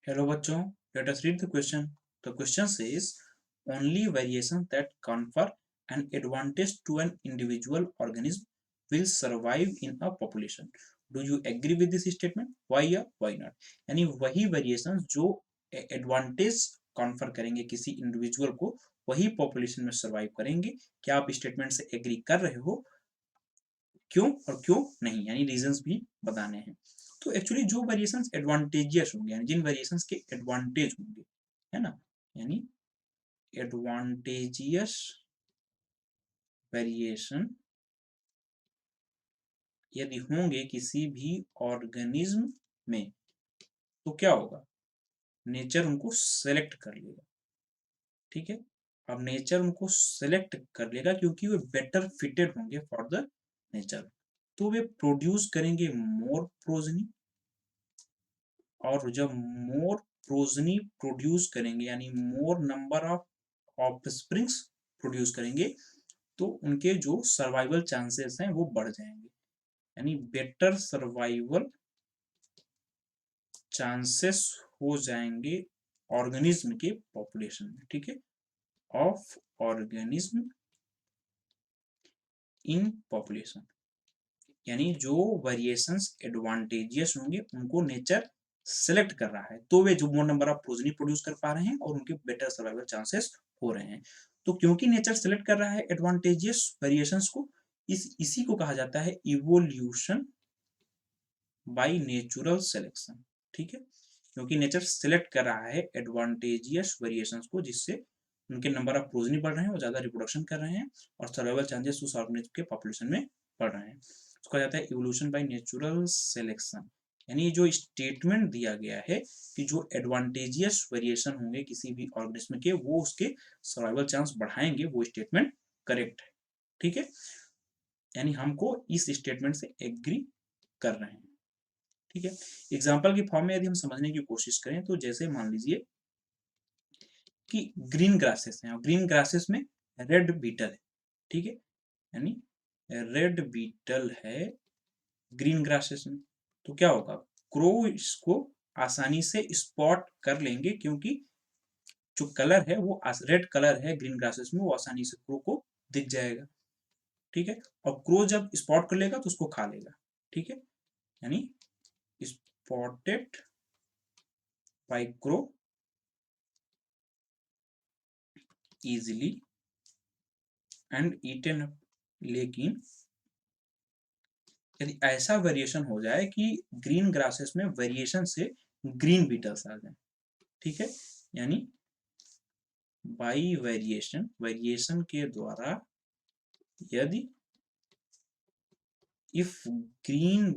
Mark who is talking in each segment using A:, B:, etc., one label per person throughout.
A: Hello बच्चों, let us read the question. The question says only variations that confer an advantage to an individual organism will survive in a population. Do you agree with this statement? Why या why not? यानी वही variations जो advantage confer करेंगे किसी individual को वही population में survive करेंगे. क्या आप स्टेटमेंट से एग्री कर रहे हो? क्यों और क्यों नहीं, यानी रीजंस भी बताने हैं. तो एक्चुअली जो वेरिएशंस एडवांटेजियस होंगे यानी जिन वेरिएशंस के एडवांटेज होंगे, है ना, यानी एडवांटेजियस वेरिएशन यदि होंगे किसी भी ऑर्गेनिज्म में तो क्या होगा, नेचर उनको सेलेक्ट कर लेगा. ठीक है, अब नेचर उनको सेलेक्ट कर लेगा क्योंकि वे बेटर फिटेड होंगे फॉर द नेचर. तो वे प्रोड्यूस करेंगे मोर प्रोजनी, और जब मोर प्रोजनी प्रोड्यूस करेंगे यानी मोर नंबर ऑफ ऑफस्प्रिंग्स प्रोड्यूस करेंगे तो उनके जो सर्वाइवल चांसेस हैं वो बढ़ जाएंगे, यानी बेटर सर्वाइवल चांसेस हो जाएंगे ऑर्गेनिज्म के पॉपुलेशन में. ठीक है, ऑफ ऑर्गेनिज्म इन पॉपुलेशन, यानी जो वेरिएशंस एडवांटेजियस होंगे उनको नेचर सेलेक्ट कर रहा है तो वे जो मोर नंबर ऑफ प्रोजनी प्रोड्यूस कर पा रहे हैं और उनके बेटर सर्वाइवल चांसेस हो रहे हैं. तो क्योंकि नेचर सेलेक्ट कर रहा है एडवांटेजियस वेरिएशंस को, इसी को कहा जाता है इवोल्यूशन बाय नेचुरल सिलेक्शन. ठीक है, क्योंकि नेचर सेलेक्ट कर रहा है एडवांटेजियस वेरिएशंस को जिससे उनके नंबर ऑफ प्रोजनी बढ़ रहे हैं और ज्यादा रिप्रोडक्शन कर रहे हैं और सर्वाइवल चांसेस उस ऑर्गेनिज्म के पॉपुलेशन में बढ़ रहे हैं. उसको कहा जाता है इवोल्यूशन बाय नेचुरल सिलेक्शन. यानी जो स्टेटमेंट दिया गया है कि जो एडवांटेजियस वेरिएशन होंगे किसी भी ऑर्गेनिज्म के वो उसके सर्वाइवल चांस बढ़ाएंगे, वो स्टेटमेंट करेक्ट है. ठीक है, यानी हमको इस स्टेटमेंट से एग्री कर रहे हैं. ठीक है, एग्जाम्पल की फॉर्म में यदि हम समझने की कोशिश करें तो जैसे मान लीजिए कि ग्रीन ग्रासेस हैं और ग्रीन ग्रासेस में रेड बीटल है. ठीक है, यानी रेड बीटल है ग्रीन ग्रासेस में, तो क्या होगा, क्रो इसको आसानी से स्पॉट कर लेंगे क्योंकि जो कलर है वो रेड कलर है ग्रीन ग्रासेस में, वो आसानी से क्रो को दिख जाएगा. ठीक है, और क्रो जब स्पॉट कर लेगा तो उसको खा लेगा. ठीक है, यानी spotted by crow easily and eaten up. लेकिन यदि ऐसा वेरिएशन हो जाए कि ग्रीन ग्रासेस में वेरिएशन से ग्रीन बीटल्स आ जाए, ठीक है, यानी बाई वेरिएशन, वेरिएशन के द्वारा यदि इफ ग्रीन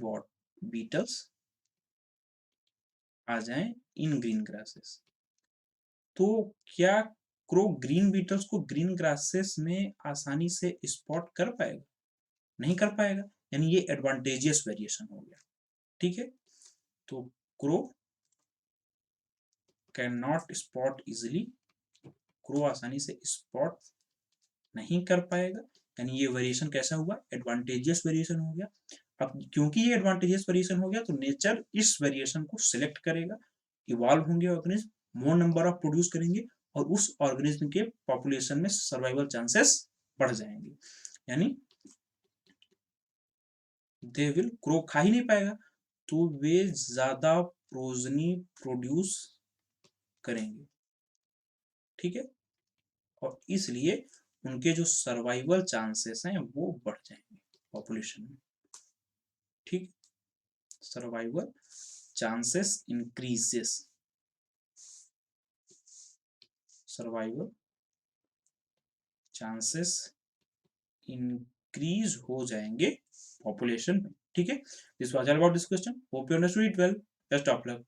A: बीटल्स आ जाए इन ग्रीन ग्रासेस तो क्या क्रो ग्रीन बीटल्स को ग्रीन ग्रासेस में आसानी से स्पॉट कर पाएगा? नहीं कर पाएगा, यानी ये एडवांटेजियस वेरिएशन हो गया. ठीक है, तो crow can not spot easily, crow आसानी से स्पॉट नहीं कर पाएगा, यानी ये वेरिएशन कैसा हुआ, एडवांटेजियस वेरिएशन हो गया. अब क्योंकि ये एडवांटेजियस वेरिएशन हो गया तो नेचर इस वेरिएशन को सिलेक्ट करेगा, इवॉल्व होंगे organism, more number of produce करेंगे और उस ऑर्गेनिज्म के पॉपुलेशन में सर्वाइवल चांसेस बढ़ जाएंगे. यानी दे विल, क्रो खा ही नहीं पाएगा तो वे ज्यादा प्रोजनी प्रोड्यूस करेंगे. ठीक है, और इसलिए उनके जो सर्वाइवल चांसेस हैं वो बढ़ जाएंगे पॉपुलेशन में. ठीक, survival chances increases, survival chances increase हो जाएंगे पॉपुलेशन में. ठीक है, this was all about this question, hope you understood it well. Best of luck.